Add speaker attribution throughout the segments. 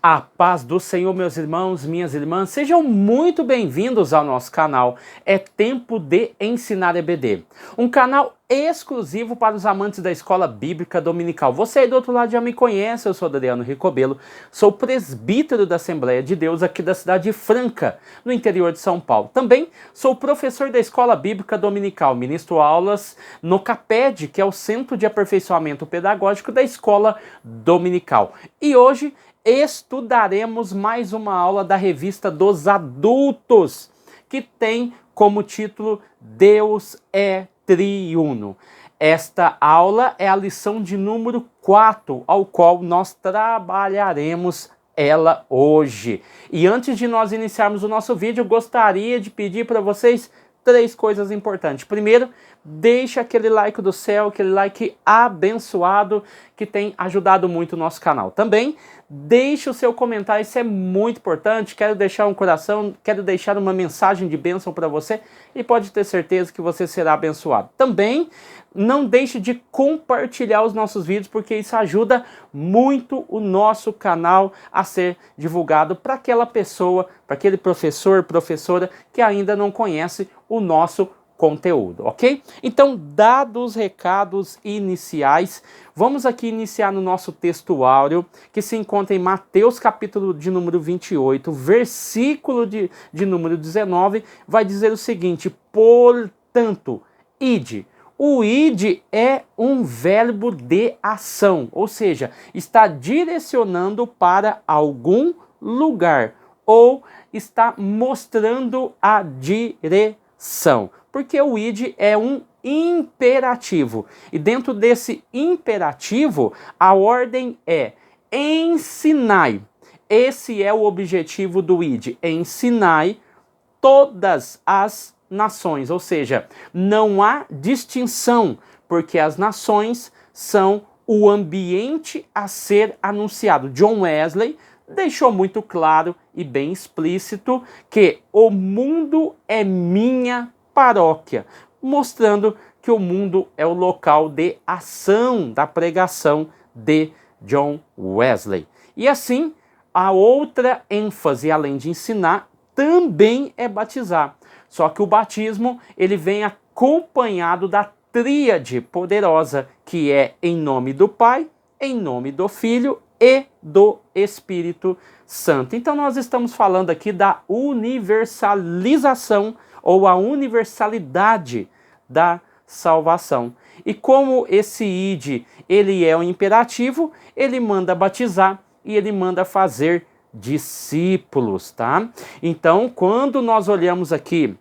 Speaker 1: A paz do Senhor, meus irmãos, minhas irmãs, sejam muito bem-vindos ao nosso canal. É Tempo de Ensinar EBD, um canal exclusivo para os amantes da Escola Bíblica Dominical. Você aí do outro lado já me conhece, eu sou Adriano Ricobelo, sou presbítero da Assembleia de Deus aqui da cidade de Franca, no interior de São Paulo. Também sou professor da Escola Bíblica Dominical, ministro aulas no CAPED, que é o Centro de Aperfeiçoamento Pedagógico da Escola Dominical. E hoje estudaremos mais uma aula da Revista dos Adultos, que tem como título Deus é Triuno. Esta aula é a lição de número 4, ao qual nós trabalharemos ela hoje. E antes de nós iniciarmos o nosso vídeo, eu gostaria de pedir para vocês 3 coisas importantes. Primeiro, deixa aquele like do céu, aquele like abençoado que tem ajudado muito o nosso canal. Também deixe o seu comentário, isso é muito importante. Quero deixar um coração, quero deixar uma mensagem de bênção para você e pode ter certeza que você será abençoado. Também não deixe de compartilhar os nossos vídeos, porque isso ajuda muito o nosso canal a ser divulgado para aquela pessoa, para aquele professor, professora que ainda não conhece o nosso conteúdo, ok? Então, dados os recados iniciais, vamos aqui iniciar no nosso texto áureo, que se encontra em Mateus capítulo de número 28, versículo de número 19, vai dizer o seguinte: portanto, ide. O ide é um verbo de ação, ou seja, está direcionando para algum lugar, ou está mostrando a direção. Porque o id é um imperativo. E dentro desse imperativo, a ordem é ensinai. Esse é o objetivo do id, ensinai todas as nações. Ou seja, não há distinção, porque as nações são o ambiente a ser anunciado. John Wesley deixou muito claro e bem explícito que o mundo é minha paróquia, mostrando que o mundo é o local de ação da pregação de John Wesley. E assim, a outra ênfase, além de ensinar, também é batizar. Só que o batismo, ele vem acompanhado da tríade poderosa, que é em nome do Pai, em nome do Filho e do Espírito Santo. Então nós estamos falando aqui da universalização ou a universalidade da salvação. E como esse id, ele é um imperativo, ele manda batizar e ele manda fazer discípulos, tá? Então, quando nós olhamos aqui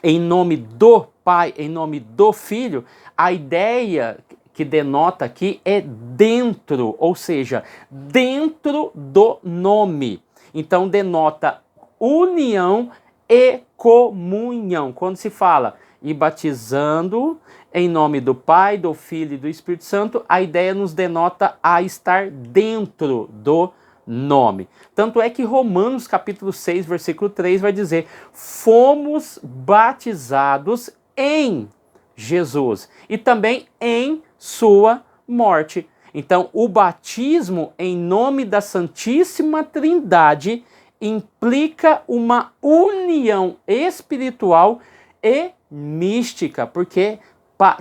Speaker 1: em nome do Pai, em nome do Filho, a ideia que denota aqui é dentro, ou seja, dentro do nome. Então, denota união e comunhão. Quando se fala e batizando em nome do Pai, do Filho e do Espírito Santo, a ideia nos denota a estar dentro do nome. Tanto é que Romanos capítulo 6, versículo 3 vai dizer: fomos batizados em Jesus e também em sua morte. Então, o batismo em nome da Santíssima Trindade implica uma união espiritual e mística, porque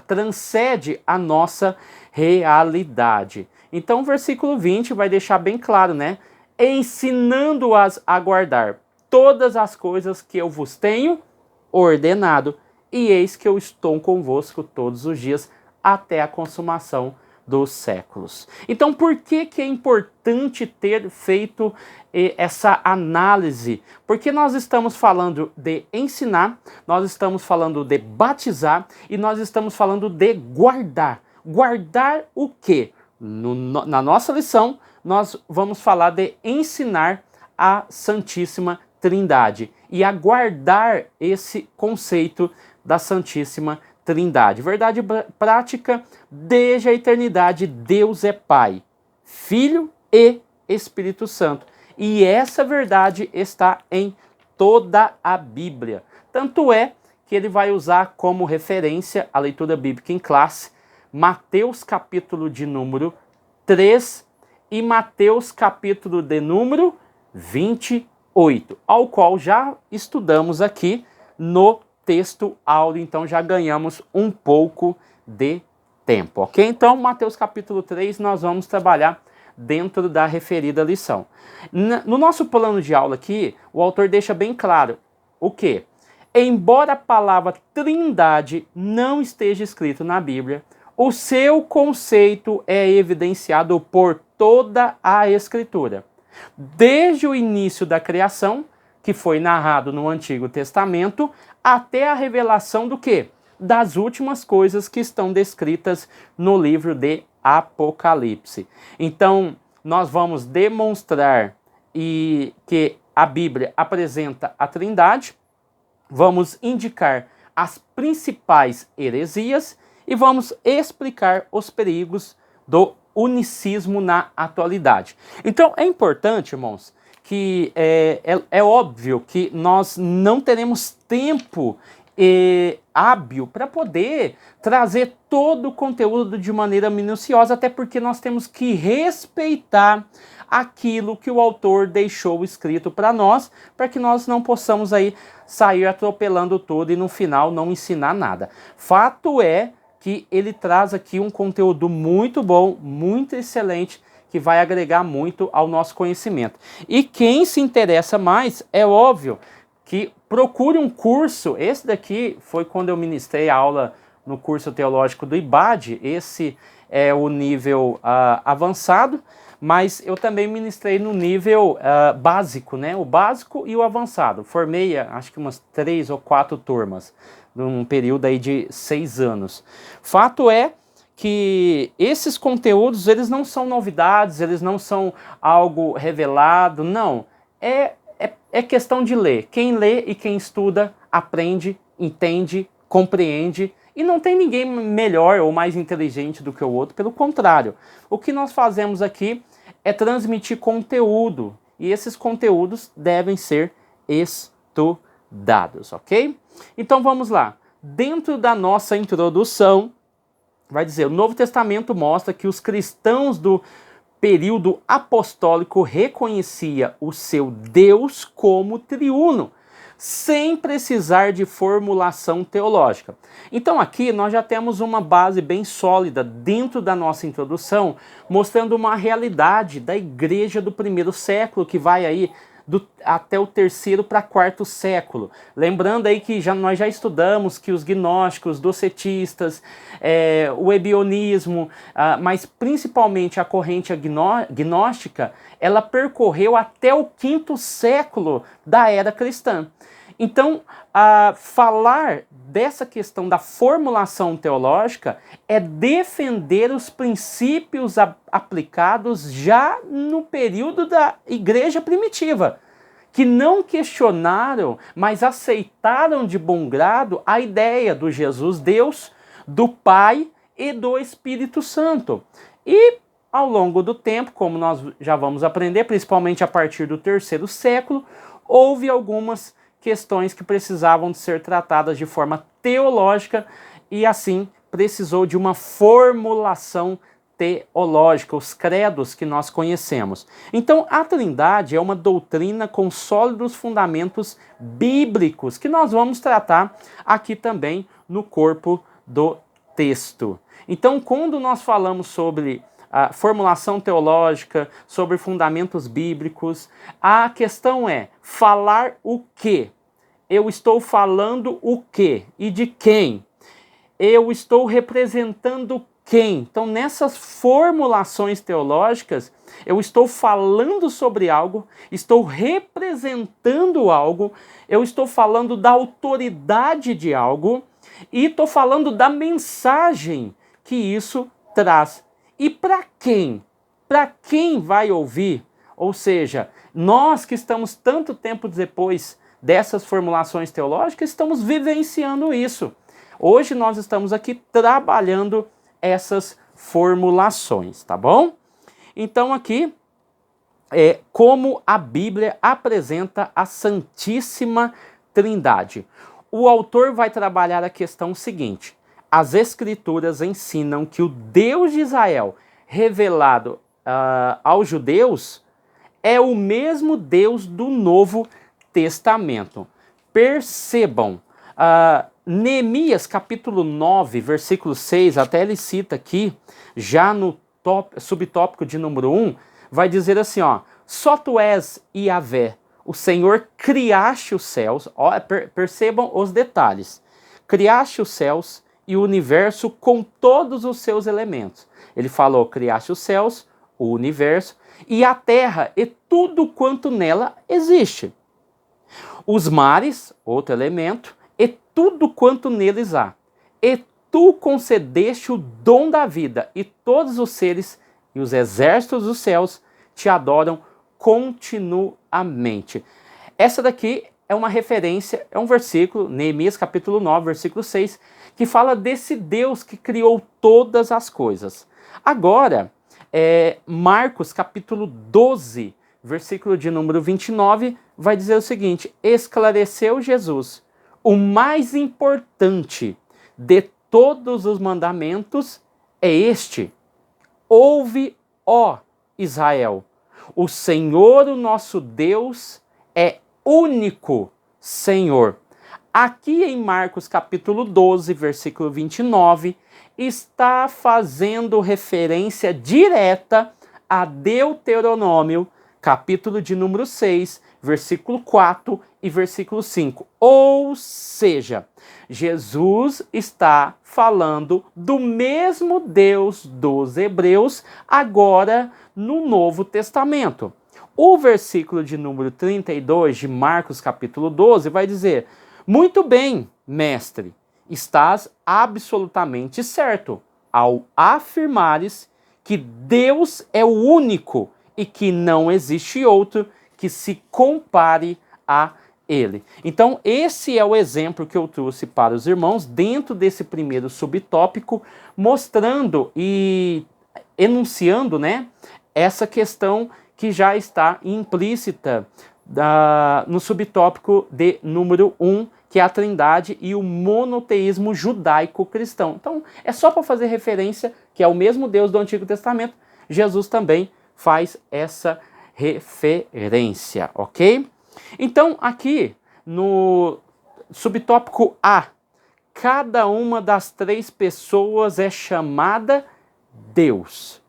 Speaker 1: transcende a nossa realidade. Então o versículo 20 vai deixar bem claro, né? Ensinando-as a guardar todas as coisas que eu vos tenho ordenado, e eis que eu estou convosco todos os dias até a consumação dos séculos. Então, por que é importante ter feito essa análise? Porque nós estamos falando de ensinar, nós estamos falando de batizar e nós estamos falando de guardar. Guardar o quê? Na nossa lição, nós vamos falar de ensinar a Santíssima Trindade e a guardar esse conceito da Santíssima Trindade. Verdade prática: desde a eternidade, Deus é Pai, Filho e Espírito Santo. E essa verdade está em toda a Bíblia. Tanto é que ele vai usar como referência a leitura bíblica em classe Mateus capítulo de número 3 e Mateus capítulo de número 28, ao qual já estudamos aqui no texto áureo, então já ganhamos um pouco de tempo, ok? Então, Mateus capítulo 3, nós vamos trabalhar dentro da referida lição. No nosso plano de aula aqui, o autor deixa bem claro o quê? Embora a palavra trindade não esteja escrito na Bíblia, o seu conceito é evidenciado por toda a Escritura. Desde o início da criação, que foi narrado no Antigo Testamento, até a revelação do quê? Das últimas coisas que estão descritas no livro de Apocalipse. Então, nós vamos demonstrar que a Bíblia apresenta a Trindade, vamos indicar as principais heresias e vamos explicar os perigos do unicismo na atualidade. Então, é importante, irmãos, que é óbvio que nós não teremos tempo hábil para poder trazer todo o conteúdo de maneira minuciosa, até porque nós temos que respeitar aquilo que o autor deixou escrito para nós, para que nós não possamos aí sair atropelando tudo e no final não ensinar nada. Fato é que ele traz aqui um conteúdo muito bom, muito excelente, que vai agregar muito ao nosso conhecimento. E quem se interessa mais, é óbvio, que procure um curso. Esse daqui foi quando eu ministrei a aula no curso teológico do IBAD, esse é o nível avançado, mas eu também ministrei no nível básico, né? O básico e o avançado. Formei, acho que umas 3 ou 4 turmas, num período aí de 6 anos. Fato é que esses conteúdos, eles não são novidades, eles não são algo revelado, não. É questão de ler. Quem lê e quem estuda, aprende, entende, compreende, e não tem ninguém melhor ou mais inteligente do que o outro, pelo contrário. O que nós fazemos aqui é transmitir conteúdo, e esses conteúdos devem ser estudados, ok? Então vamos lá. Dentro da nossa introdução, vai dizer, o Novo Testamento mostra que os cristãos do período apostólico reconhecia o seu Deus como triuno, sem precisar de formulação teológica. Então aqui nós já temos uma base bem sólida dentro da nossa introdução, mostrando uma realidade da igreja do primeiro século, que vai aí até o 3º para 4º século. Lembrando aí que nós já estudamos que os gnósticos, docetistas, o ebionismo, mas principalmente a corrente gnóstica, ela percorreu até o 5º século da era cristã. Então, falar dessa questão da formulação teológica é defender os princípios aplicados já no período da igreja primitiva, que não questionaram, mas aceitaram de bom grado a ideia do Jesus Deus, do Pai e do Espírito Santo. E ao longo do tempo, como nós já vamos aprender, principalmente a partir do 3º século, houve algumas questões que precisavam de ser tratadas de forma teológica e assim precisou de uma formulação teológica, os credos que nós conhecemos. Então a Trindade é uma doutrina com sólidos fundamentos bíblicos que nós vamos tratar aqui também no corpo do texto. Então quando nós falamos sobre a formulação teológica, sobre fundamentos bíblicos, a questão é falar o quê? Eu estou falando o quê? E de quem? Eu estou representando quem? Então, nessas formulações teológicas, eu estou falando sobre algo, estou representando algo, eu estou falando da autoridade de algo e estou falando da mensagem que isso traz. E para quem? Para quem vai ouvir? Ou seja, nós que estamos tanto tempo depois dessas formulações teológicas, estamos vivenciando isso. Hoje nós estamos aqui trabalhando essas formulações, tá bom? Então aqui como a Bíblia apresenta a Santíssima Trindade. O autor vai trabalhar a questão seguinte: as Escrituras ensinam que o Deus de Israel, revelado aos judeus é o mesmo Deus do Novo Testamento. Percebam, Neemias capítulo 9, versículo 6, até ele cita aqui, já no subtópico de número 1, vai dizer assim, ó: só tu és Yahvé, o Senhor, criaste os céus, ó, percebam os detalhes, criaste os céus e o universo com todos os seus elementos. Ele falou, criaste os céus, o universo, e a terra e tudo quanto nela existe. Os mares, outro elemento, e tudo quanto neles há. E tu concedeste o dom da vida, e todos os seres e os exércitos dos céus te adoram continuamente. Essa daqui é uma referência, é um versículo, Neemias capítulo 9, versículo 6, que fala desse Deus que criou todas as coisas. Agora, Marcos capítulo 12, versículo de número 29, vai dizer o seguinte: esclareceu Jesus, o mais importante de todos os mandamentos é este: ouve, ó Israel, o Senhor, o nosso Deus, é único Senhor. Aqui em Marcos capítulo 12, versículo 29, está fazendo referência direta a Deuteronômio, capítulo de número 6, versículo 4 e versículo 5. Ou seja, Jesus está falando do mesmo Deus dos Hebreus, agora no Novo Testamento. O versículo de número 32 de Marcos capítulo 12 vai dizer: muito bem, mestre, estás absolutamente certo ao afirmares que Deus é o único e que não existe outro que se compare a ele. Então, esse é o exemplo que eu trouxe para os irmãos dentro desse primeiro subtópico, mostrando e enunciando, né, essa questão que já está implícita no subtópico de número 1, que é a Trindade e o monoteísmo judaico-cristão. Então, é só para fazer referência que é o mesmo Deus do Antigo Testamento. Jesus também faz essa referência, ok? Então, aqui no subtópico A, cada uma das três pessoas é chamada Deus.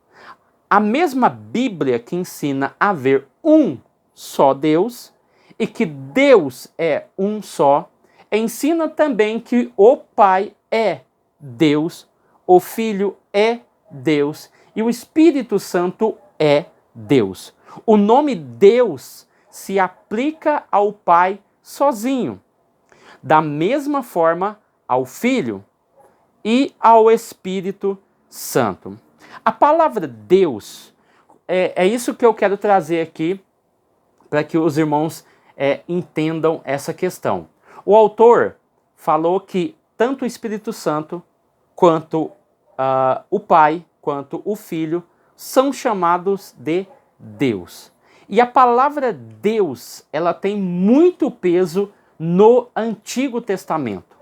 Speaker 1: A mesma Bíblia que ensina a haver um só Deus e que Deus é um só, ensina também que o Pai é Deus, o Filho é Deus e o Espírito Santo é Deus. O nome Deus se aplica ao Pai sozinho, da mesma forma ao Filho e ao Espírito Santo. A palavra Deus, é isso que eu quero trazer aqui para que os irmãos entendam essa questão. O autor falou que tanto o Espírito Santo, quanto o Pai, quanto o Filho, são chamados de Deus. E a palavra Deus, ela tem muito peso no Antigo Testamento.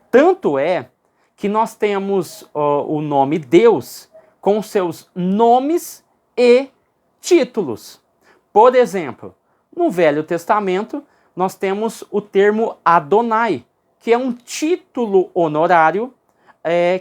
Speaker 1: Tanto é que nós temos o nome Deus com seus nomes e títulos. Por exemplo, no Velho Testamento, nós temos o termo Adonai, que é um título honorário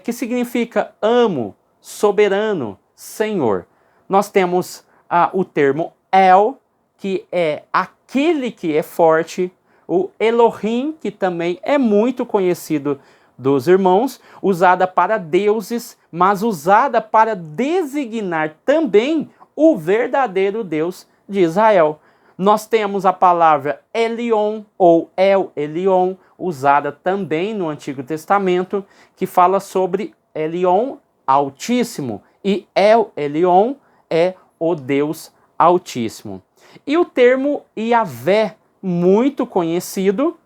Speaker 1: que significa amo, soberano, senhor. Nós temos o termo El, que é aquele que é forte, o Elohim, que também é muito conhecido dos irmãos, usada para deuses, mas usada para designar também o verdadeiro Deus de Israel. Nós temos a palavra Elion ou El Elion, usada também no Antigo Testamento, que fala sobre Elion, Altíssimo, e El Elion é o Deus Altíssimo. E o termo Yahvé, muito conhecido,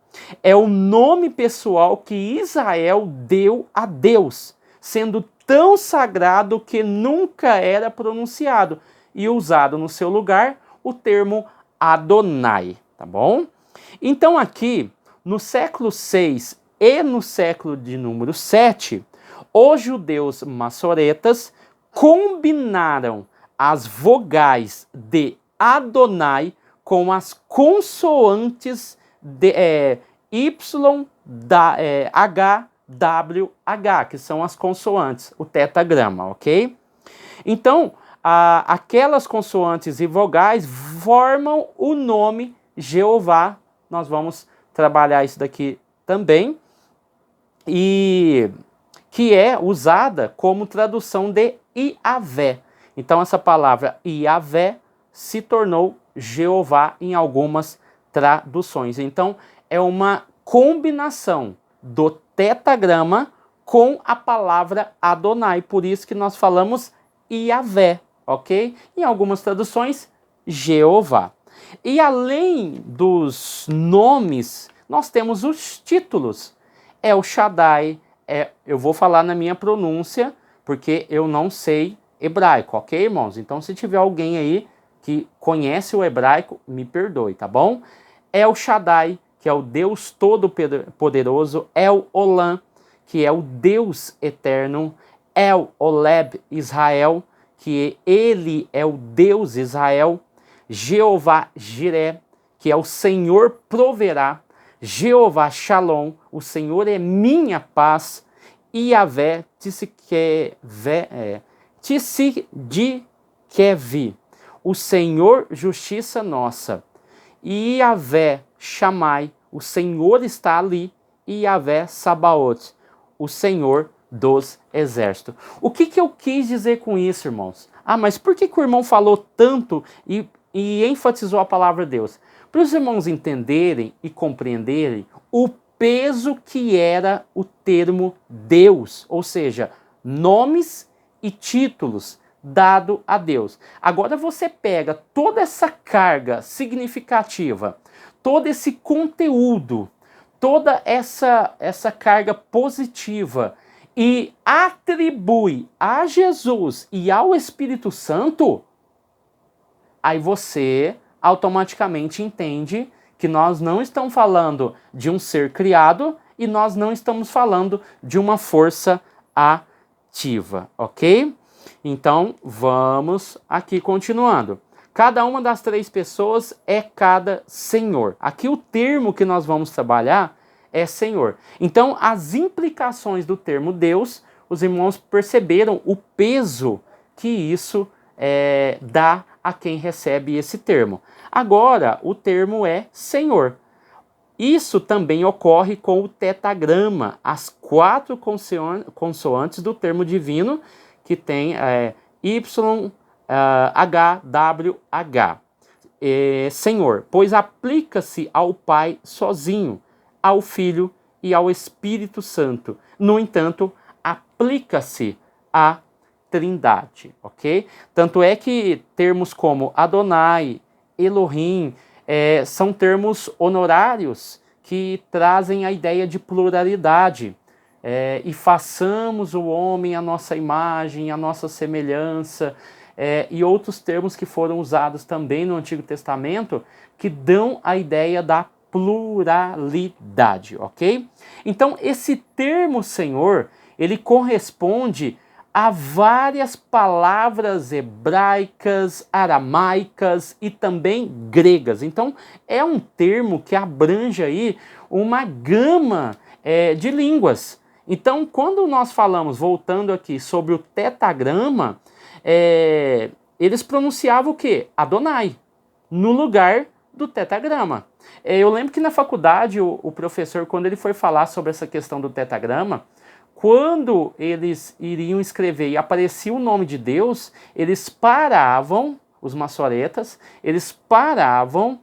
Speaker 1: é o nome pessoal que Israel deu a Deus, sendo tão sagrado que nunca era pronunciado, e usado no seu lugar o termo Adonai, tá bom? Então aqui, no século 6 e no século de número 7, os judeus maçoretas combinaram as vogais de Adonai com as consoantes de Y, H, W, H, que são as consoantes, o tetagrama, ok? Então, aquelas consoantes e vogais formam o nome Jeová. Nós vamos trabalhar isso daqui também. E que é usada como tradução de Iavé. Então, essa palavra Iavé se tornou Jeová em algumas traduções. Então, é uma combinação do tetagrama com a palavra Adonai. Por isso que nós falamos Iavé, ok? Em algumas traduções, Jeová. E além dos nomes, nós temos os títulos. El Shaddai, eu vou falar na minha pronúncia, porque eu não sei hebraico, ok, irmãos? Então, se tiver alguém aí que conhece o hebraico, me perdoe, tá bom? El Shaddai, que é o Deus Todo-Poderoso. El Olam, que é o Deus Eterno. El Oleb, Israel, que ele é o Deus Israel. Jeová Jiré, que é o Senhor proverá. Jeová Shalom, o Senhor é minha paz. Iavé Tsidkevi, o Senhor justiça nossa. Iavé Shammai, o Senhor está ali. Iavé Sabaoth, o Senhor dos exércitos. O que eu quis dizer com isso, irmãos? Mas por que o irmão falou tanto e enfatizou a palavra Deus? Para os irmãos entenderem e compreenderem o peso que era o termo Deus, ou seja, nomes e títulos dado a Deus. Agora você pega toda essa carga significativa, todo esse conteúdo, toda essa carga positiva e atribui a Jesus e ao Espírito Santo, aí você automaticamente entende que nós não estamos falando de um ser criado e nós não estamos falando de uma força ativa, ok? Então, vamos aqui continuando. Cada uma das três pessoas é cada Senhor. Aqui o termo que nós vamos trabalhar é Senhor. Então, as implicações do termo Deus, os irmãos perceberam o peso que isso dá a quem recebe esse termo. Agora, o termo é Senhor. Isso também ocorre com o tetagrama, as 4 consoantes do termo divino, que tem Y, H, W, H. Senhor, pois aplica-se ao Pai sozinho, ao Filho e ao Espírito Santo. No entanto, aplica-se à Trindade, ok? Tanto é que termos como Adonai, Elohim, são termos honorários que trazem a ideia de pluralidade. E façamos o homem à nossa imagem, à nossa semelhança, e outros termos que foram usados também no Antigo Testamento, que dão a ideia da pluralidade, ok? Então, esse termo Senhor, ele corresponde a várias palavras hebraicas, aramaicas e também gregas. Então, é um termo que abrange aí uma gama de línguas. Então, quando nós falamos, voltando aqui, sobre o tetagrama, eles pronunciavam o quê? Adonai, no lugar do tetagrama. Eu lembro que na faculdade, o professor, quando ele foi falar sobre essa questão do tetagrama, quando eles iriam escrever e aparecia o nome de Deus, eles paravam, os maçoretas, eles paravam,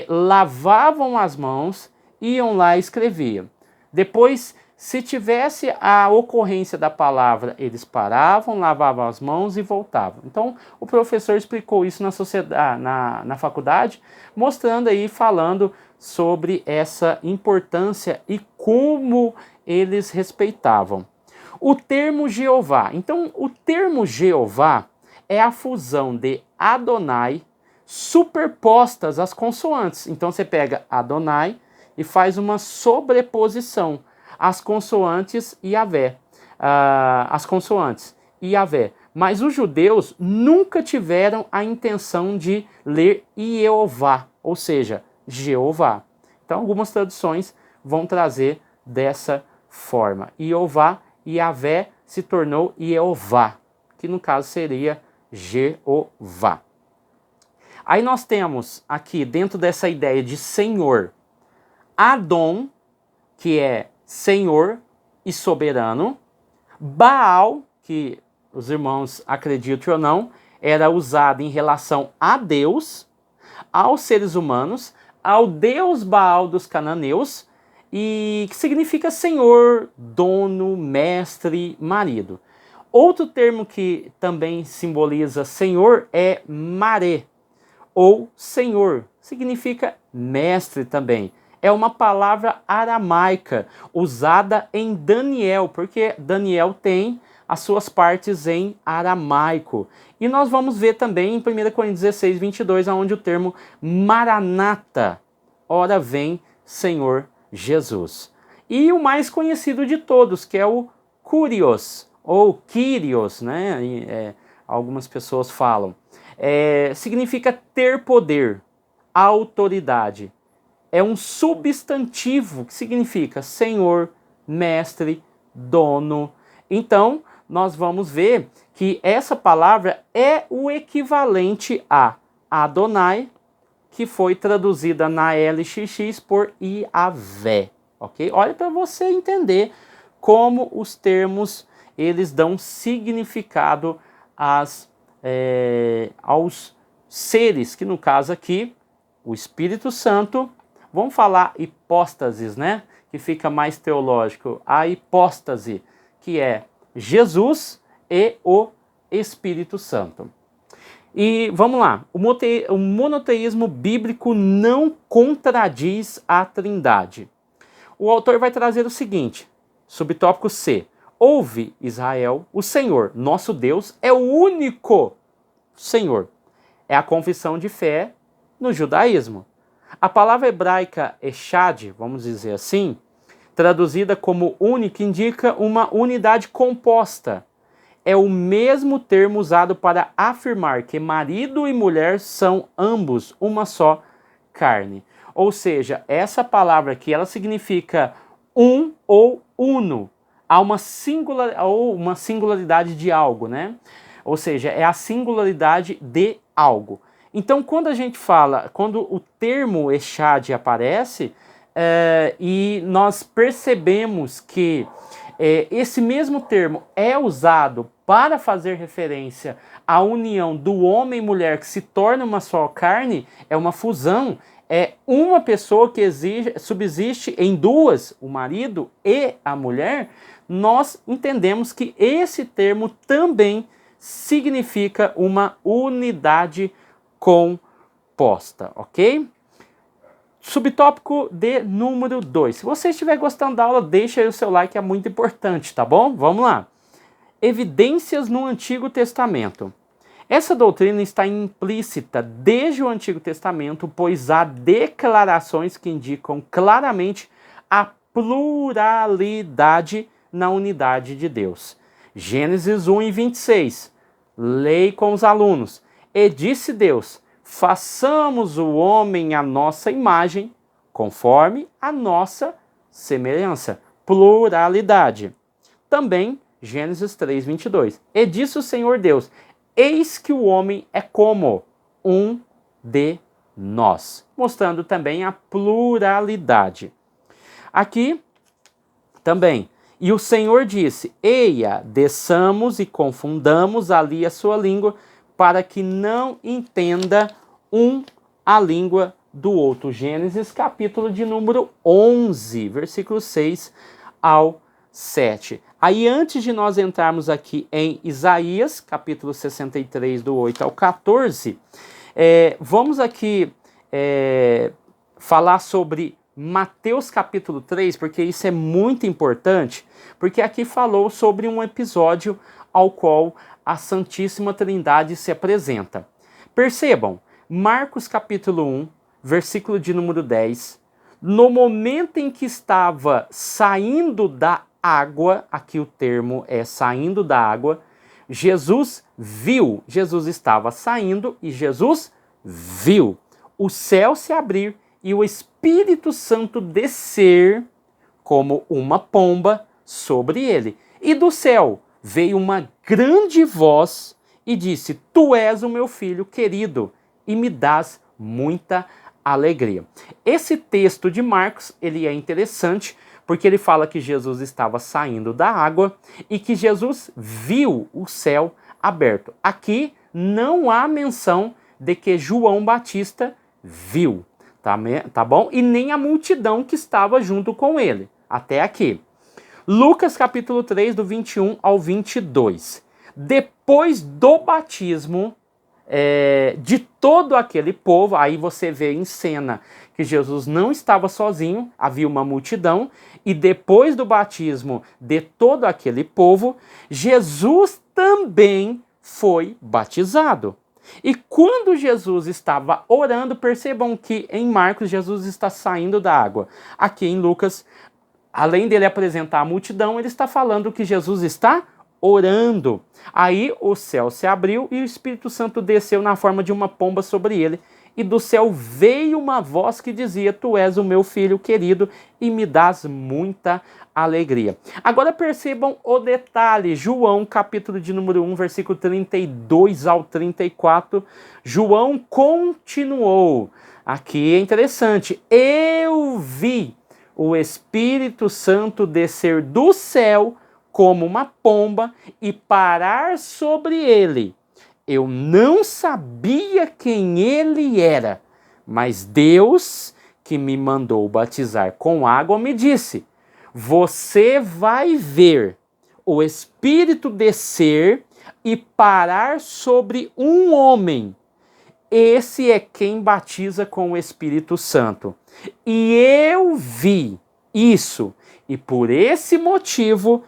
Speaker 1: lavavam as mãos, iam lá e escreviam. Depois, se tivesse a ocorrência da palavra, eles paravam, lavavam as mãos e voltavam. Então, o professor explicou isso na faculdade, mostrando aí, falando sobre essa importância e como eles respeitavam. O termo Jeová. Então, o termo Jeová é a fusão de Adonai superpostas às consoantes. Então, você pega Adonai e faz uma sobreposição às consoantes Iavé. As consoantes Iavé. Mas os judeus nunca tiveram a intenção de ler Jeová, ou seja, Jeová. Então algumas traduções vão trazer dessa forma. Jeová, Yahvé se tornou Jeová, que no caso seria Jeová. Aí nós temos aqui, dentro dessa ideia de Senhor, Adon, que é Senhor e soberano, Baal, que os irmãos acreditem ou não, era usado em relação a Deus, aos seres humanos, ao Deus Baal dos cananeus, e que significa senhor, dono, mestre, marido. Outro termo que também simboliza senhor é maré, ou senhor, significa mestre também. É uma palavra aramaica usada em Daniel, porque Daniel tem as suas partes em aramaico. E nós vamos ver também em 1 Coríntios 16, 22, onde o termo Maranata, ora vem Senhor Jesus. E o mais conhecido de todos, que é o Kurios, ou Kyrios, né? Algumas pessoas falam. Significa ter poder, autoridade. É um substantivo que significa senhor, mestre, dono. Então, nós vamos ver que essa palavra é o equivalente a Adonai, que foi traduzida na LXX por Yahvé, ok? Olha para você entender como os termos eles dão significado aos seres, que no caso aqui, o Espírito Santo, vamos falar hipóstases, né? Que fica mais teológico. A hipóstase, que é Jesus e o Espírito Santo. E vamos lá, o monoteísmo bíblico não contradiz a Trindade. O autor vai trazer o seguinte, subtópico C. Ouve, Israel, o Senhor, nosso Deus, é o único Senhor. É a confissão de fé no judaísmo. A palavra hebraica echad, vamos dizer assim, traduzida como único, indica uma unidade composta. É o mesmo termo usado para afirmar que marido e mulher são ambos uma só carne. Ou seja, essa palavra aqui, ela significa um ou uno. Há uma singularidade de algo, né? Ou seja, é a singularidade de algo. Então, quando a gente fala, quando o termo echad aparece, e nós percebemos que esse mesmo termo é usado para fazer referência à união do homem e mulher que se torna uma só carne, é uma fusão, é uma pessoa que subsiste em duas, o marido e a mulher, nós entendemos que esse termo também significa uma unidade composta, ok? Subtópico de número 2. Se você estiver gostando da aula, deixa aí o seu like, é muito importante, tá bom? Vamos lá. Evidências no Antigo Testamento. Essa doutrina está implícita desde o Antigo Testamento, pois há declarações que indicam claramente a pluralidade na unidade de Deus. Gênesis 1 e 26. Lei com os alunos. E disse Deus: façamos o homem à nossa imagem, conforme a nossa semelhança. Pluralidade. Também, Gênesis 3, 22. E disse o Senhor Deus: eis que o homem é como um de nós. Mostrando também a pluralidade. Aqui, também. E o Senhor disse: eia, desçamos e confundamos ali a sua língua, para que não entenda um a língua do outro. Gênesis capítulo de número 11, versículo 6 ao 7. Aí antes de nós entrarmos aqui em Isaías, capítulo 63, do 8 ao 14, vamos aqui falar sobre Mateus capítulo 3, porque isso é muito importante, porque aqui falou sobre um episódio ao qual a Santíssima Trindade se apresenta. Percebam, Marcos capítulo 1, versículo de número 10, no momento em que estava saindo da água, aqui o termo é saindo da água, Jesus viu. Jesus estava saindo e Jesus viu o céu se abrir e o Espírito Santo descer como uma pomba sobre ele. E do céu veio uma grande voz e disse: Tu és o meu filho querido e me dás muita alegria. Esse texto de Marcos, ele é interessante porque ele fala que Jesus estava saindo da água e que Jesus viu o céu aberto. Aqui não há menção de que João Batista viu, tá bom? E nem a multidão que estava junto com ele. Até aqui. Lucas capítulo 3, do 21 ao 22. Depois do batismo de todo aquele povo, aí você vê em cena que Jesus não estava sozinho, havia uma multidão, e depois do batismo de todo aquele povo, Jesus também foi batizado. E quando Jesus estava orando, percebam que em Marcos Jesus está saindo da água. Aqui em Lucas, além dele apresentar a multidão, ele está falando que Jesus está orando. Aí o céu se abriu e o Espírito Santo desceu na forma de uma pomba sobre ele. E do céu veio uma voz que dizia: Tu és o meu filho querido e me dás muita alegria. Agora percebam o detalhe. João, capítulo de número 1, versículo 32 ao 34. João continuou. Aqui é interessante. Eu vi o Espírito Santo descer do céu como uma pomba e parar sobre ele. Eu não sabia quem ele era, mas Deus, que me mandou batizar com água, me disse: Você vai ver o Espírito descer e parar sobre um homem. Esse é quem batiza com o Espírito Santo. E eu vi isso, e por esse motivo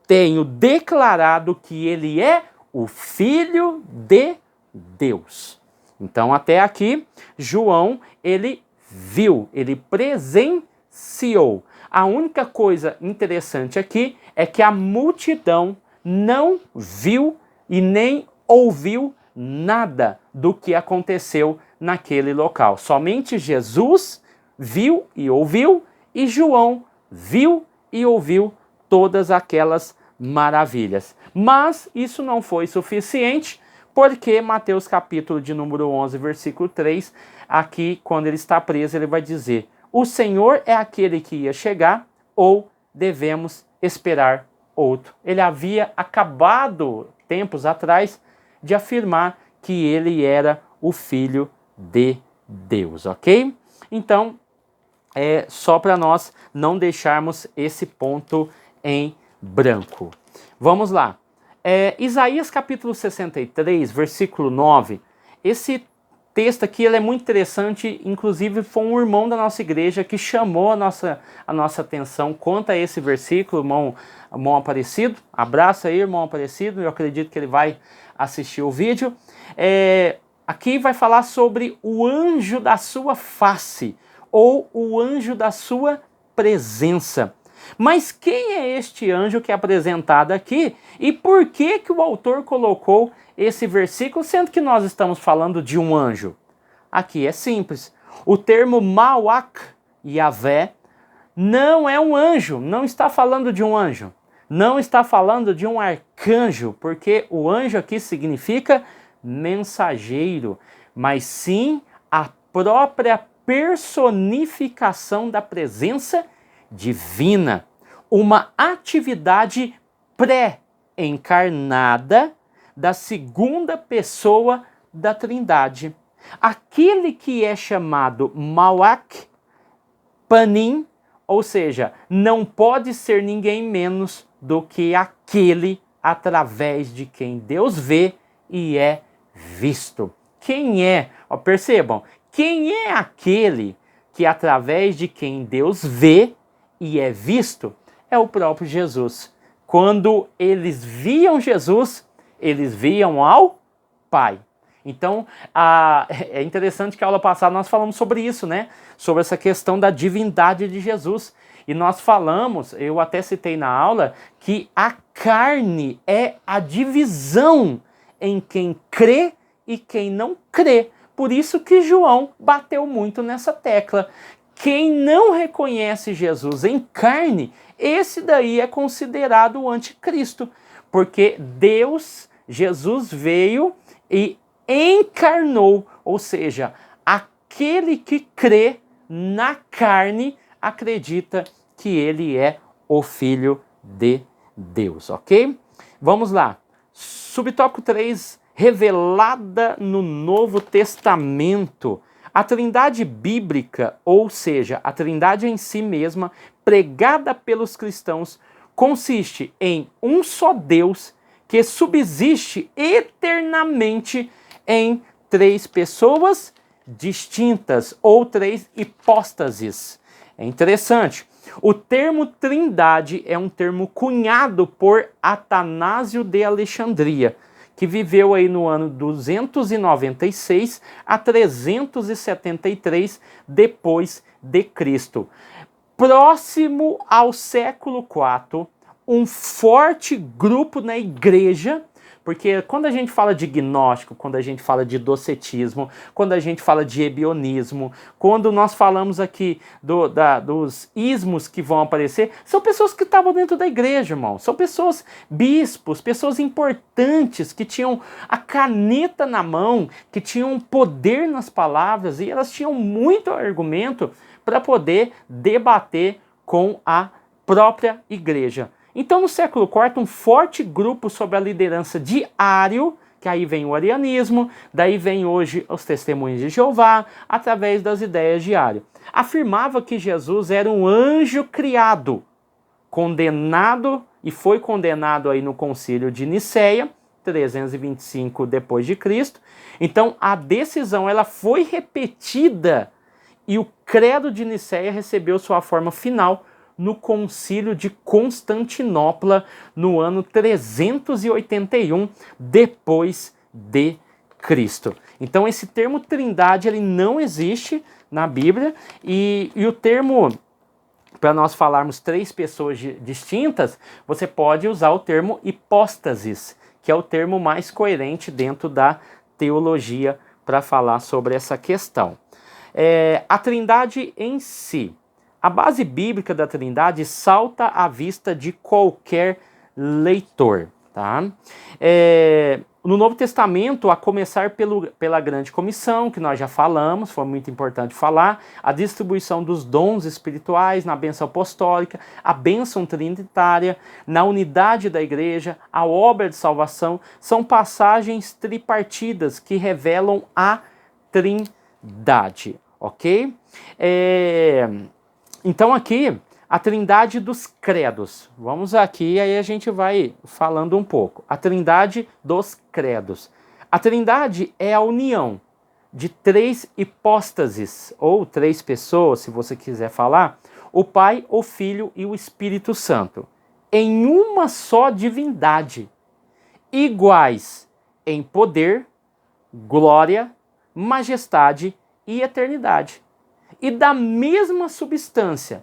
Speaker 1: tenho declarado que ele é o Filho de Deus. Então, até aqui, João, ele viu, ele presenciou. A única coisa interessante aqui é que a multidão não viu e nem ouviu nada do que aconteceu naquele local. Somente Jesus viu e ouviu, e João viu e ouviu todas aquelas maravilhas. Mas isso não foi suficiente, porque Mateus capítulo de número 11, versículo 3, aqui quando ele está preso, ele vai dizer: O Senhor é aquele que ia chegar, ou devemos esperar outro? Ele havia acabado, tempos atrás, de afirmar que ele era o Filho de Deus, ok? Então, só para nós não deixarmos esse ponto em branco. Vamos lá. Isaías capítulo 63, versículo 9. Esse texto aqui ele é muito interessante, inclusive foi um irmão da nossa igreja que chamou a nossa atenção quanto a esse versículo, irmão Aparecido. Abraço aí, irmão Aparecido, eu acredito que ele vai assistir o vídeo. Aqui vai falar sobre o anjo da sua face, ou o anjo da sua presença. Mas quem é este anjo que é apresentado aqui? E por que que o autor colocou esse versículo, sendo que nós estamos falando de um anjo? Aqui é simples. O termo Malach Yavé não é um anjo, não está falando de um anjo. Não está falando de um arcanjo, porque o anjo aqui significa mensageiro, mas sim a própria personificação da presença divina, uma atividade pré-encarnada da segunda pessoa da Trindade. Aquele que é chamado Malach Panim, ou seja, não pode ser ninguém menos do que aquele através de quem Deus vê e é visto. Quem é? Percebam, quem é aquele que através de quem Deus vê e é visto? É o próprio Jesus. Quando eles viam Jesus, eles viam ao Pai. Então, é interessante que a aula passada nós falamos sobre isso, né? Sobre essa questão da divindade de Jesus. E nós falamos, eu até citei na aula, que a carne é a divisão em quem crê e quem não crê. Por isso que João bateu muito nessa tecla. Quem não reconhece Jesus em carne, esse daí é considerado o anticristo. Porque Jesus veio e encarnou, ou seja, aquele que crê na carne acredita que ele é o Filho de Deus, ok? Vamos lá. Subtópico 3, revelada no Novo Testamento. A trindade bíblica, ou seja, a trindade em si mesma, pregada pelos cristãos, consiste em um só Deus que subsiste eternamente em três pessoas distintas ou três hipóstases. É interessante. O termo trindade é um termo cunhado por Atanásio de Alexandria, que viveu aí no ano 296 a 373 depois de Cristo. Próximo ao século IV, um forte grupo na igreja, porque quando a gente fala de gnóstico, quando a gente fala de docetismo, quando a gente fala de ebionismo, quando nós falamos aqui dos ismos que vão aparecer, são pessoas que estavam dentro da igreja, irmão. São pessoas, bispos, pessoas importantes, que tinham a caneta na mão, que tinham poder nas palavras, e elas tinham muito argumento para poder debater com a própria igreja. Então, no século IV, um forte grupo sob a liderança de Ário, que aí vem o arianismo, daí vem hoje os testemunhos de Jeová, através das ideias de Ário, afirmava que Jesus era um anjo criado, condenado, e foi condenado aí no concílio de Nicéia, 325 depois de Cristo. Então, a decisão ela foi repetida e o credo de Nicéia recebeu sua forma final no concílio de Constantinopla, no ano 381 depois de Cristo. Então esse termo trindade ele não existe na Bíblia e o termo, para nós falarmos três pessoas distintas, você pode usar o termo hipóstasis, que é o termo mais coerente dentro da teologia para falar sobre essa questão. A trindade em si. A base bíblica da trindade salta à vista de qualquer leitor. Tá? No Novo Testamento, a começar pela grande comissão, que nós já falamos, foi muito importante falar, a distribuição dos dons espirituais na bênção apostólica, a bênção trinitária, na unidade da igreja, a obra de salvação, são passagens tripartidas que revelam a trindade, ok? Então aqui, a trindade dos credos. Vamos aqui, aí a gente vai falando um pouco. A trindade dos credos. A trindade é a união de três hipóstases, ou três pessoas, se você quiser falar, o Pai, o Filho e o Espírito Santo, em uma só divindade, iguais em poder, glória, majestade e eternidade. E da mesma substância,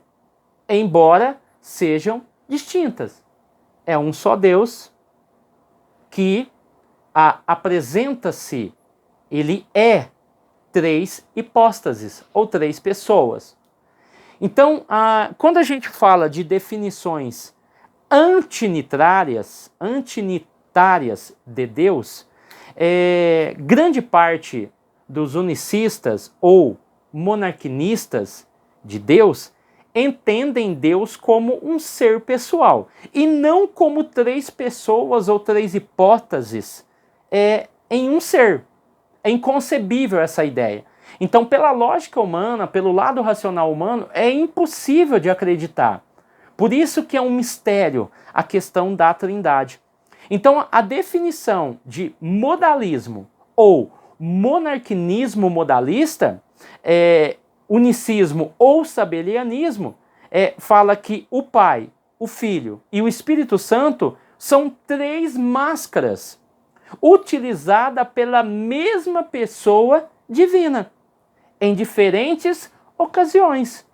Speaker 1: embora sejam distintas. É um só Deus que apresenta-se, ele é três hipóstases, ou três pessoas. Então, quando a gente fala de definições antinitárias de Deus, grande parte dos unicistas ou monarquinistas de Deus entendem Deus como um ser pessoal e não como três pessoas ou três hipóteses em um ser. É inconcebível essa ideia. Então, pela lógica humana, pelo lado racional humano, é impossível de acreditar. Por isso que é um mistério a questão da trindade. Então, a definição de modalismo ou monarquinismo modalista, unicismo ou sabelianismo, fala que o Pai, o Filho e o Espírito Santo são três máscaras. utilizada pela mesma pessoa divina, em diferentes ocasiões.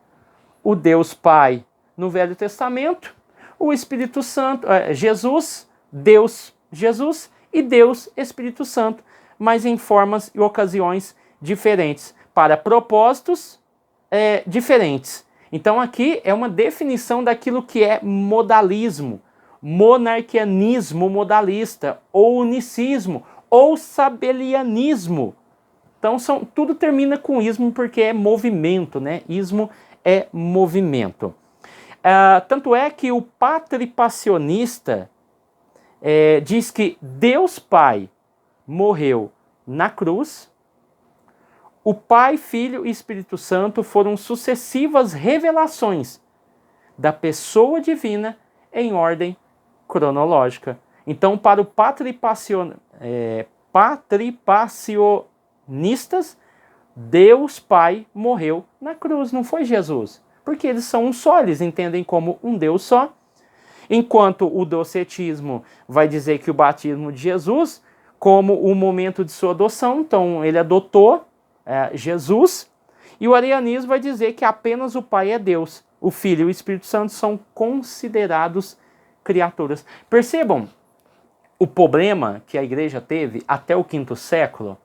Speaker 1: O Deus Pai no Velho Testamento, o Espírito Santo, Jesus, Deus Jesus e Deus Espírito Santo, mas em formas e ocasiões diferentes, para propósitos diferentes. Então aqui é uma definição daquilo que é modalismo, monarquianismo modalista, ou unicismo, ou sabelianismo. Então tudo termina com ismo porque é movimento, né? Ismo é movimento. Tanto é que o patripassionista diz que Deus Pai morreu na cruz, o Pai, Filho e Espírito Santo foram sucessivas revelações da pessoa divina em ordem cronológica. Então, para o patripassionistas, Deus Pai morreu na cruz, não foi Jesus. Porque eles são um só, eles entendem como um Deus só. Enquanto o docetismo vai dizer que o batismo de Jesus, como o momento de sua adoção, então ele adotou Jesus, e o arianismo vai dizer que apenas o Pai é Deus, o Filho e o Espírito Santo são considerados criaturas. Percebam o problema que a igreja teve até o quinto século,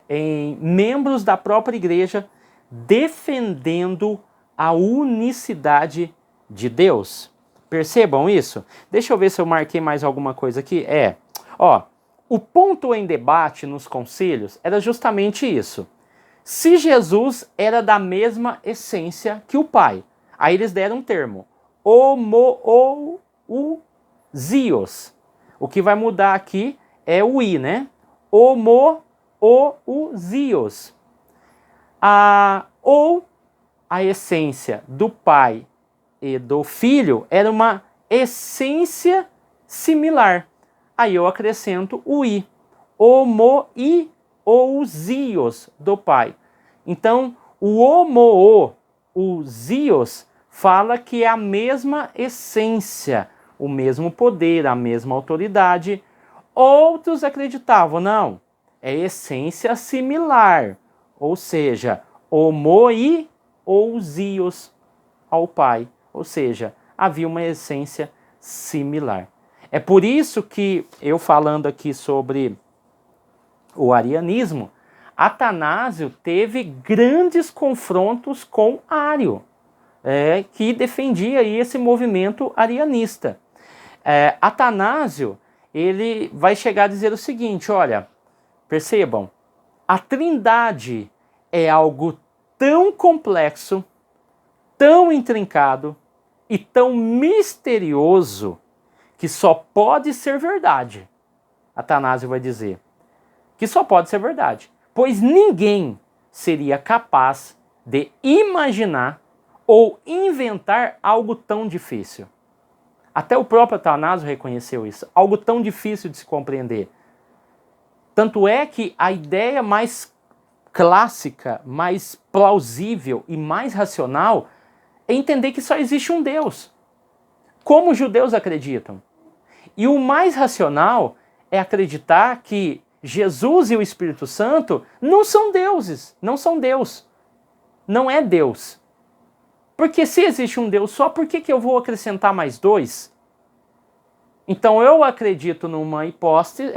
Speaker 1: em membros da própria igreja defendendo a unicidade de Deus. Percebam isso? Deixa eu ver se eu marquei mais alguma coisa aqui. O ponto em debate nos concílios era justamente isso. Se Jesus era da mesma essência que o Pai, aí eles deram um termo, homoousios. O que vai mudar aqui é o i, né? Homoousios. Ou a essência do Pai e do Filho era uma essência similar. Aí eu acrescento o i, homoiousios do Pai. Então, o homoousios fala que é a mesma essência, o mesmo poder, a mesma autoridade. Outros acreditavam, não, é essência similar, ou seja, homoiousios ao Pai, ou seja, havia uma essência similar. É por isso que eu falando aqui sobre o arianismo, Atanásio teve grandes confrontos com Ário, que defendia aí esse movimento arianista. Atanásio, ele vai chegar a dizer o seguinte, olha, percebam, a Trindade é algo tão complexo, tão intrincado e tão misterioso que só pode ser verdade. Atanásio vai dizer que só pode ser verdade, pois ninguém seria capaz de imaginar ou inventar algo tão difícil. Até o próprio Atanásio reconheceu isso, algo tão difícil de se compreender. Tanto é que a ideia mais clássica, mais plausível e mais racional é entender que só existe um Deus, como os judeus acreditam. E o mais racional é acreditar que Jesus e o Espírito Santo não são deuses, não são Deus, não é Deus. Porque se existe um Deus só, por que eu vou acrescentar mais dois? Então eu acredito numa hipótese,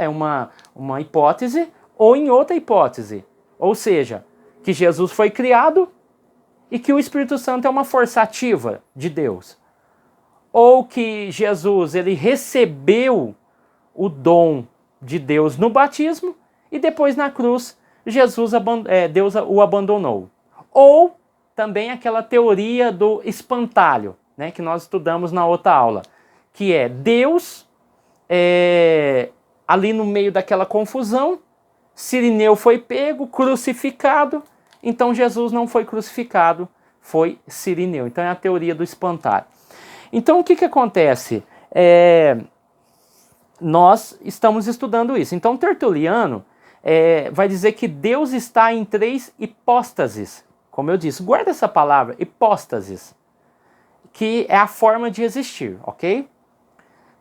Speaker 1: uma hipótese, ou em outra hipótese. Ou seja, que Jesus foi criado e que o Espírito Santo é uma força ativa de Deus. Ou que Jesus ele recebeu o dom de Deus no batismo e depois na cruz Deus o abandonou. Ou também aquela teoria do espantalho, né, que nós estudamos na outra aula, que é Deus ali no meio daquela confusão, Cirineu foi pego, crucificado, então Jesus não foi crucificado, foi Cirineu. Então é a teoria do espantalho. Então o que acontece? Nós estamos estudando isso. Então Tertuliano vai dizer que Deus está em três hipóstases. Como eu disse, guarda essa palavra, hipóstases, que é a forma de existir, ok?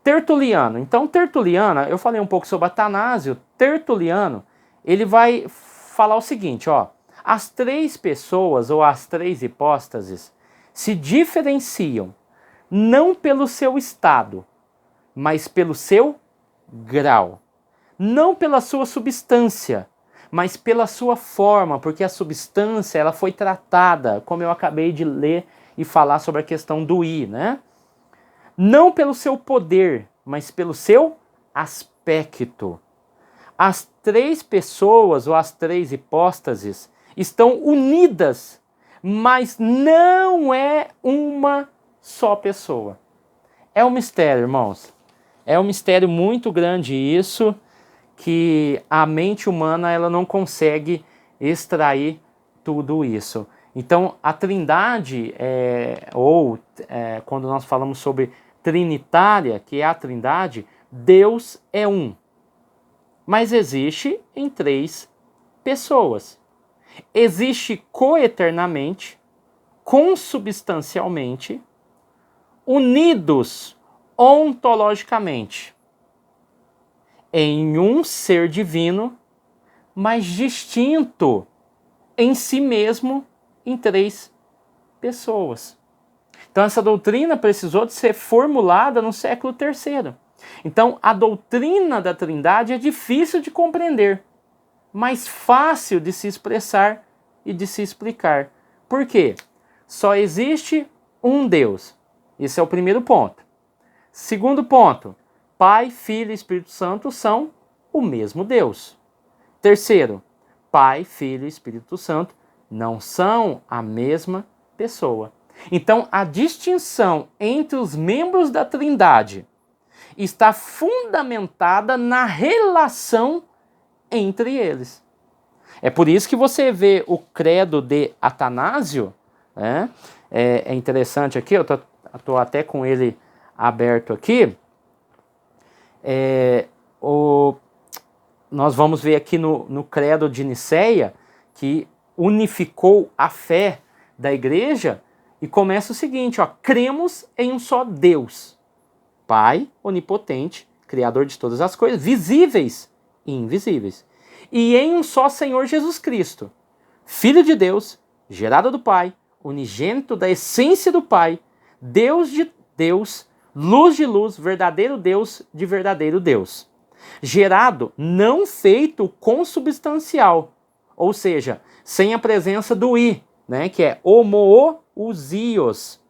Speaker 1: Tertuliano. Então, Tertuliano, eu falei um pouco sobre Atanásio. Tertuliano, ele vai falar o seguinte, ó. As três pessoas, ou as três hipóstases, se diferenciam não pelo seu estado, mas pelo seu grau. Não pela sua substância, mas pela sua forma, porque a substância ela foi tratada, como eu acabei de ler e falar sobre a questão do I, né? Não pelo seu poder, mas pelo seu aspecto. As três pessoas, ou as três hipóstases, estão unidas, mas não é uma só pessoa. É um mistério, irmãos. É um mistério muito grande isso, que a mente humana ela não consegue extrair tudo isso. Então, a Trindade, quando nós falamos sobre Trinitária, que é a Trindade, Deus é um. Mas existe em três pessoas. Existe coeternamente, consubstancialmente, unidos ontologicamente em um ser divino, mas distinto em si mesmo em três pessoas. Então essa doutrina precisou de ser formulada no século III. Então a doutrina da Trindade é difícil de compreender, mas fácil de se expressar e de se explicar. Por quê? Só existe um Deus. Esse é o primeiro ponto. Segundo ponto, Pai, Filho e Espírito Santo são o mesmo Deus. Terceiro, Pai, Filho e Espírito Santo não são a mesma pessoa. Então, a distinção entre os membros da Trindade está fundamentada na relação entre eles. É por isso que você vê o credo de Atanásio, né? É interessante aqui, eu estou até com ele aberto aqui. Nós vamos ver aqui no credo de Nicéia, que unificou a fé da igreja, e começa o seguinte, ó, cremos em um só Deus, Pai onipotente, Criador de todas as coisas, visíveis e invisíveis, e em um só Senhor Jesus Cristo, Filho de Deus, gerado do Pai, unigênito da essência do Pai, Deus de Deus, luz de luz, verdadeiro Deus de verdadeiro Deus. Gerado, não feito consubstancial, ou seja, sem a presença do I, né, que é homoousios,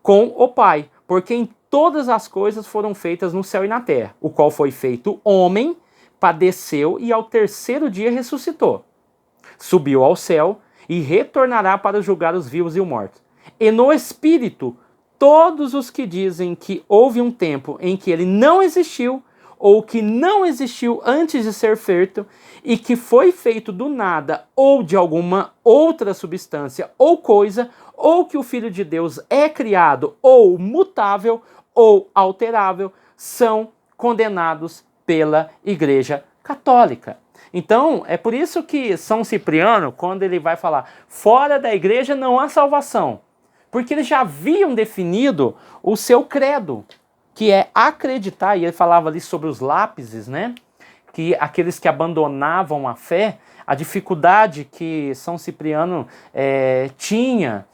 Speaker 1: com o Pai, porque em todas as coisas foram feitas no céu e na terra, o qual foi feito homem, padeceu e ao terceiro dia ressuscitou. Subiu ao céu e retornará para julgar os vivos e os mortos. E no Espírito, todos os que dizem que houve um tempo em que ele não existiu, ou que não existiu antes de ser feito, e que foi feito do nada, ou de alguma outra substância ou coisa, ou que o Filho de Deus é criado, ou mutável, ou alterável, são condenados pela Igreja Católica. Então, é por isso que São Cipriano, quando ele vai falar, fora da igreja não há salvação, porque eles já haviam definido o seu credo, que é acreditar, e ele falava ali sobre os lápises, né? Que aqueles que abandonavam a fé, a dificuldade que São Cipriano tinha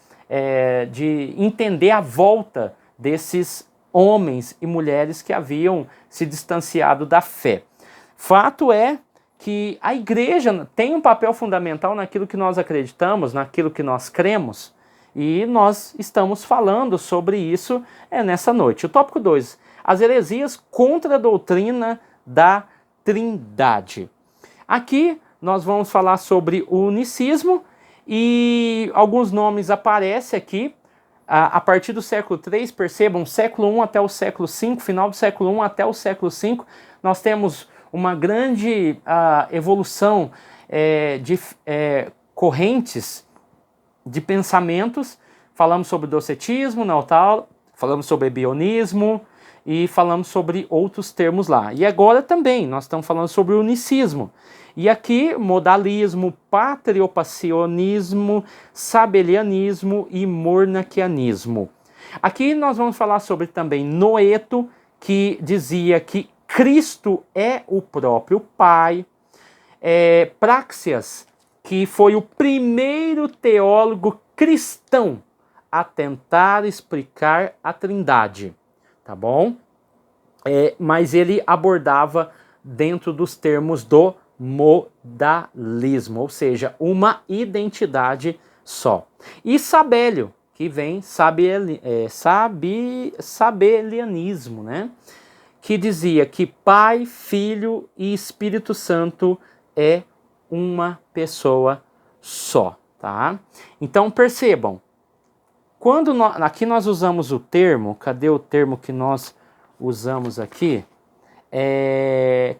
Speaker 1: de entender a volta desses homens e mulheres que haviam se distanciado da fé. Fato é que a igreja tem um papel fundamental naquilo que nós acreditamos, naquilo que nós cremos, e nós estamos falando sobre isso nessa noite. O tópico 2, as heresias contra a doutrina da Trindade. Aqui nós vamos falar sobre o unicismo, e alguns nomes aparecem aqui, a partir do século III, percebam, século I até o século V, final do século I até o século V, nós temos uma grande evolução de correntes de pensamentos. Falamos sobre docetismo, falamos sobre bionismo e falamos sobre outros termos lá. E agora também nós estamos falando sobre o unicismo. E aqui modalismo, patriopassionismo, sabelianismo e mornaquianismo. Aqui nós vamos falar sobre também noeto, que dizia que Cristo é o próprio Pai. Praxeas, que foi o primeiro teólogo cristão a tentar explicar a Trindade, tá bom? Mas ele abordava dentro dos termos do modalismo, ou seja, uma identidade só. E Sabélio, que vem sabelianismo, né? Que dizia que Pai, Filho e Espírito Santo é uma pessoa só, tá? Então percebam, quando aqui nós usamos o termo, cadê o termo que nós usamos aqui?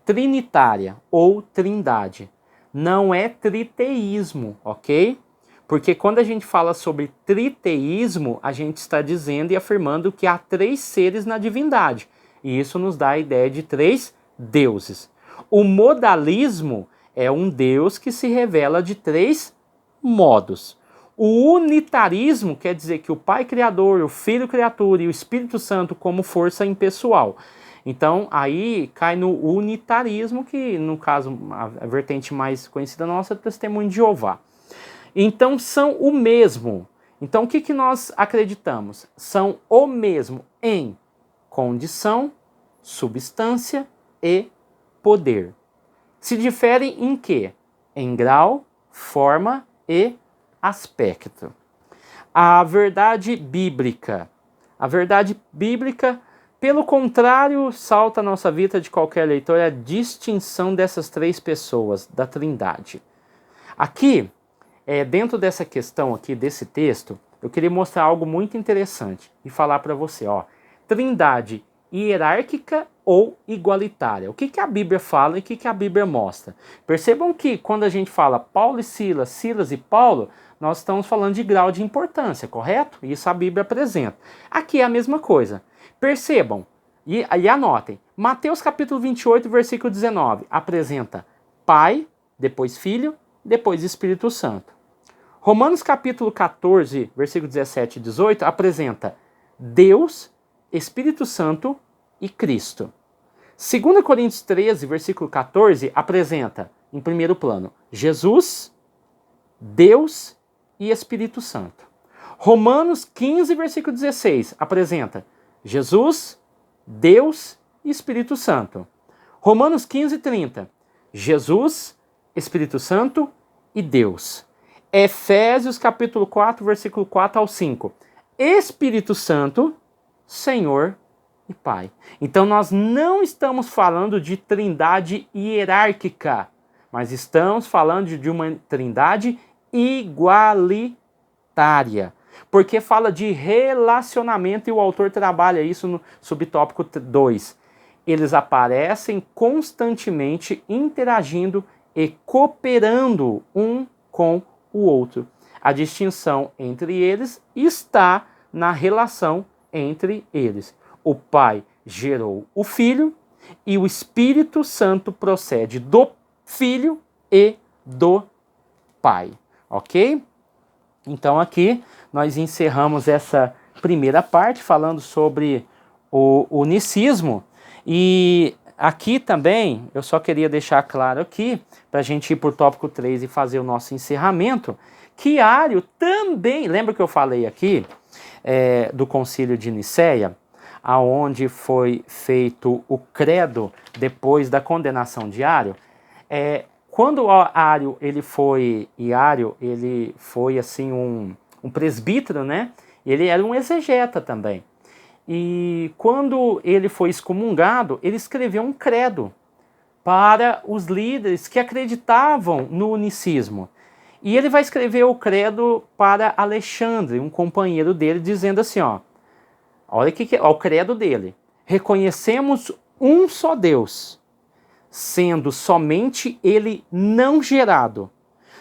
Speaker 1: Trinitária ou trindade. Não é triteísmo, ok? Porque quando a gente fala sobre triteísmo, a gente está dizendo e afirmando que há 3 seres na divindade. E isso nos dá a ideia de 3 deuses. O modalismo é um Deus que se revela de 3 modos. O unitarismo quer dizer que o Pai Criador, o Filho Criatura e o Espírito Santo como força impessoal. Então, aí cai no unitarismo, que no caso, a vertente mais conhecida nossa é o Testemunho de Jeová. Então, são o mesmo. Então, o que nós acreditamos? São o mesmo em condição, substância e poder. Se diferem em quê? Em grau, forma e aspecto. A verdade bíblica, pelo contrário, salta à nossa vida de qualquer leitor a distinção dessas 3 pessoas, da Trindade. Aqui, dentro dessa questão aqui, desse texto, eu queria mostrar algo muito interessante e falar para você, ó, Trindade hierárquica ou igualitária. O que a Bíblia fala e o que a Bíblia mostra? Percebam que quando a gente fala Paulo e Silas, Silas e Paulo, nós estamos falando de grau de importância, correto? Isso a Bíblia apresenta. Aqui é a mesma coisa. Percebam e anotem. Mateus capítulo 28, versículo 19, apresenta Pai, depois Filho, depois Espírito Santo. Romanos capítulo 14, versículo 17 e 18, apresenta Deus, Espírito Santo e Cristo. 2 Coríntios 13, versículo 14, apresenta, em primeiro plano, Jesus, Deus e Espírito Santo. Romanos 15, versículo 16, apresenta Jesus, Deus e Espírito Santo. Romanos 15, 30, Jesus, Espírito Santo e Deus. Efésios capítulo 4, versículo 4 ao 5, Espírito Santo, Senhor e Pai. Então nós não estamos falando de trindade hierárquica, mas estamos falando de uma trindade igualitária. Porque fala de relacionamento e o autor trabalha isso no subtópico 2. Eles aparecem constantemente interagindo e cooperando um com o outro. A distinção entre eles está na relação entre eles. O Pai gerou o Filho e o Espírito Santo procede do Filho e do Pai. Ok? Então aqui nós encerramos essa primeira parte falando sobre o unicismo. E aqui também eu só queria deixar claro aqui, para a gente ir para o tópico 3 e fazer o nosso encerramento, que Ário também, lembra que eu falei aqui do concílio de Nicéia, aonde foi feito o credo depois da condenação de Ário? Quando Ário ele foi assim um presbítero, né? Ele era um exegeta também. E quando ele foi excomungado, ele escreveu um credo para os líderes que acreditavam no unicismo. E ele vai escrever o credo para Alexandre, um companheiro dele, dizendo assim, ó, olha o credo dele: reconhecemos um só Deus, sendo somente Ele não gerado,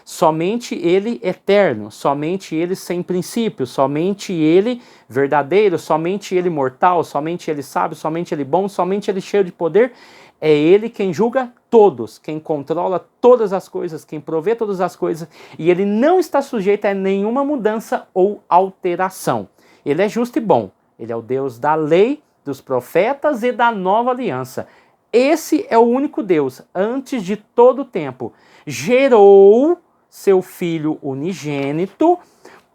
Speaker 1: somente Ele eterno, somente Ele sem princípio, somente Ele verdadeiro, somente Ele mortal, somente Ele sábio, somente Ele bom, somente Ele cheio de poder. É Ele quem julga todos, quem controla todas as coisas, quem provê todas as coisas, e Ele não está sujeito a nenhuma mudança ou alteração. Ele é justo e bom, Ele é o Deus da lei dos profetas e da nova aliança. Esse é o único Deus, antes de todo o tempo. Gerou seu Filho unigênito,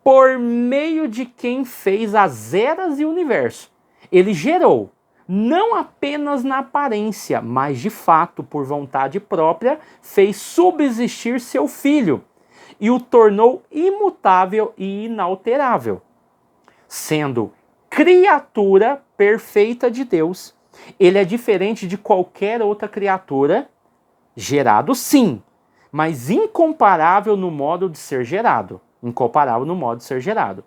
Speaker 1: por meio de quem fez as eras e o universo. Ele gerou, não apenas na aparência, mas de fato, por vontade própria, fez subsistir seu Filho e o tornou imutável e inalterável, sendo criatura perfeita de Deus. Ele é diferente de qualquer outra criatura, gerado sim, mas incomparável no modo de ser gerado. Incomparável no modo de ser gerado.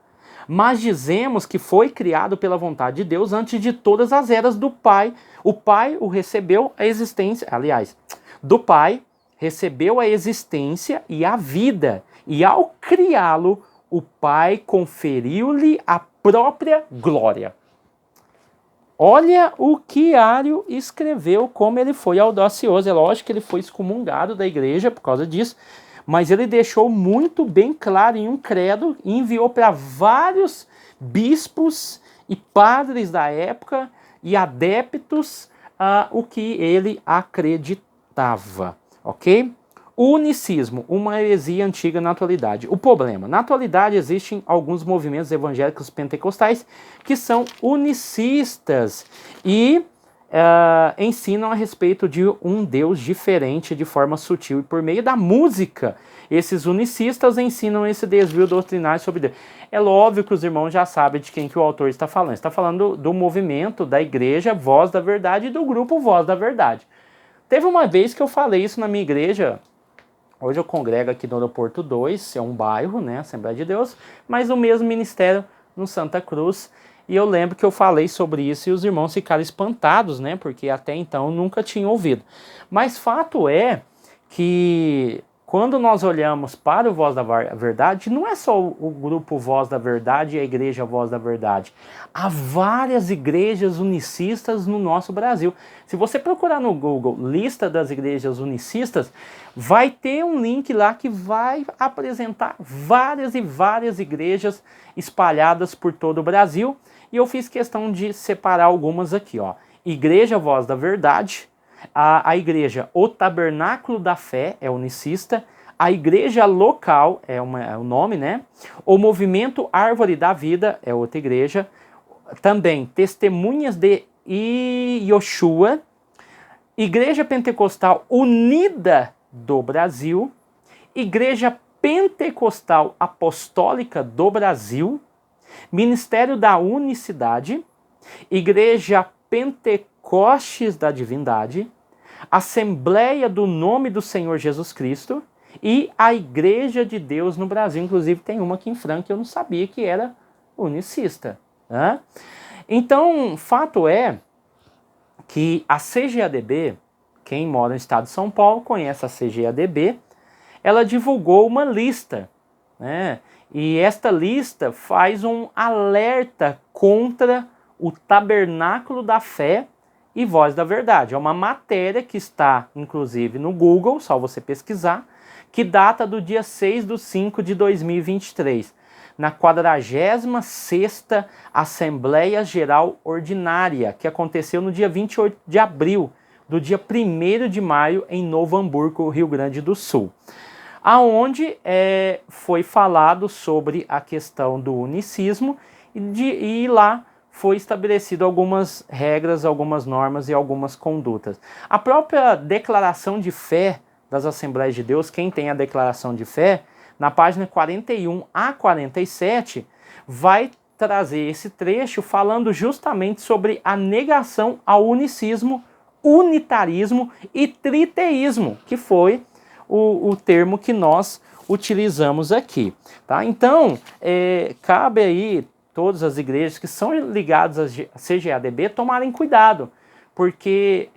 Speaker 1: Mas dizemos que foi criado pela vontade de Deus antes de todas as eras do Pai. O Pai o recebeu a existência, aliás, do Pai recebeu a existência e a vida. E ao criá-lo, o Pai conferiu-lhe a própria glória. Olha o que Ario escreveu, como ele foi audacioso. É lógico que ele foi excomungado da igreja por causa disso, mas ele deixou muito bem claro em um credo e enviou para vários bispos e padres da época e adeptos o que ele acreditava, ok? O unicismo, uma heresia antiga na atualidade. O problema, na atualidade existem alguns movimentos evangélicos pentecostais que são unicistas e ensinam a respeito de um Deus diferente de forma sutil. E por meio da música, esses unicistas ensinam esse desvio doutrinário sobre Deus. É óbvio que os irmãos já sabem de quem que o autor está falando. Está falando do movimento da igreja Voz da Verdade e do grupo Voz da Verdade. Teve uma vez que eu falei isso na minha igreja. Hoje eu congrego aqui no Aeroporto 2, é um bairro, né, Assembleia de Deus, mas o mesmo ministério no Santa Cruz. E eu lembro que eu falei sobre isso e os irmãos ficaram espantados, né, porque até então nunca tinham ouvido. Mas fato é que quando nós olhamos para o Voz da Verdade, não é só o grupo Voz da Verdade e a igreja Voz da Verdade. Há várias igrejas unicistas no nosso Brasil. Se você procurar no Google lista das igrejas unicistas, vai ter um link lá que vai apresentar várias e várias igrejas espalhadas por todo o Brasil. E eu fiz questão de separar algumas aqui, ó. Igreja Voz da Verdade, a igreja O Tabernáculo da Fé é unicista, a igreja local é o nome, né? O Movimento Árvore da Vida é outra igreja, também Testemunhas de Yoshua, Igreja Pentecostal Unida do Brasil, Igreja Pentecostal Apostólica do Brasil, Ministério da Unicidade, Igreja Pentecostes da Divindade, Assembleia do Nome do Senhor Jesus Cristo e a Igreja de Deus no Brasil. Inclusive tem uma aqui em Franca que eu não sabia que era unicista. Né? Então, fato é que a CGADB, quem mora no estado de São Paulo conhece a CGADB, ela divulgou uma lista, né? E esta lista faz um alerta contra o Tabernáculo da Fé e Voz da Verdade. É uma matéria que está, inclusive, no Google, só você pesquisar, que data do dia 6/5/2023, na 46ª Assembleia Geral Ordinária, que aconteceu no dia 28 de abril, do dia 1º de maio, em Novo Hamburgo, Rio Grande do Sul. Aonde foi falado sobre a questão do unicismo e lá foi estabelecido algumas regras, algumas normas e algumas condutas. A própria declaração de fé das Assembleias de Deus, quem tem a declaração de fé, na página 41 a 47, vai trazer esse trecho falando justamente sobre a negação ao unicismo, unitarismo e triteísmo, que foi o termo que nós utilizamos aqui. Tá? Então, cabe aí todas as igrejas que são ligadas à CGADB tomarem cuidado, porque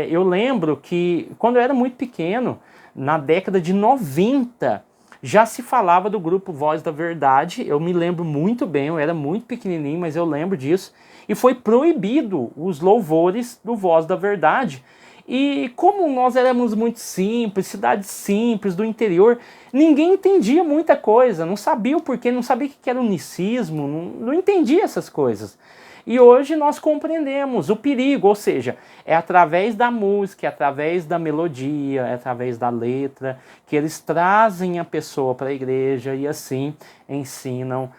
Speaker 1: eu lembro que quando eu era muito pequeno, na década de 90, já se falava do grupo Voz da Verdade. Eu me lembro muito bem, eu era muito pequenininho, mas eu lembro disso. E foi proibido os louvores do Voz da Verdade. E como nós éramos muito simples, cidades simples, do interior, ninguém entendia muita coisa, não sabia o porquê, não sabia o que era unicismo, não entendia essas coisas. E hoje nós compreendemos o perigo, ou seja, é através da música, é através da melodia, é através da letra, que eles trazem a pessoa para a igreja e assim ensinam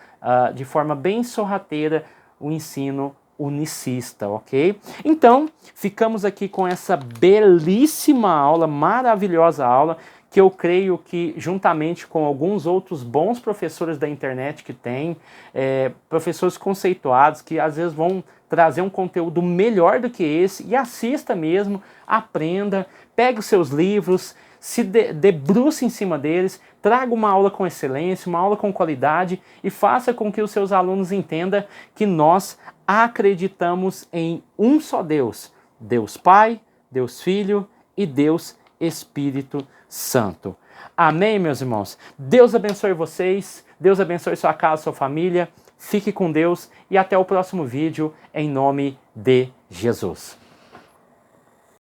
Speaker 1: de forma bem sorrateira o ensino unicista, ok? Então, ficamos aqui com essa belíssima aula, maravilhosa aula, que eu creio que, juntamente com alguns outros bons professores da internet que tem, professores conceituados, que às vezes vão trazer um conteúdo melhor do que esse, e assista mesmo, aprenda, pegue os seus livros, se debruce em cima deles, traga uma aula com excelência, uma aula com qualidade e faça com que os seus alunos entendam que nós acreditamos em um só Deus, Deus Pai, Deus Filho e Deus Espírito Santo. Amém, meus irmãos? Deus abençoe vocês, Deus abençoe sua casa, sua família, fique com Deus e até o próximo vídeo, em nome de Jesus.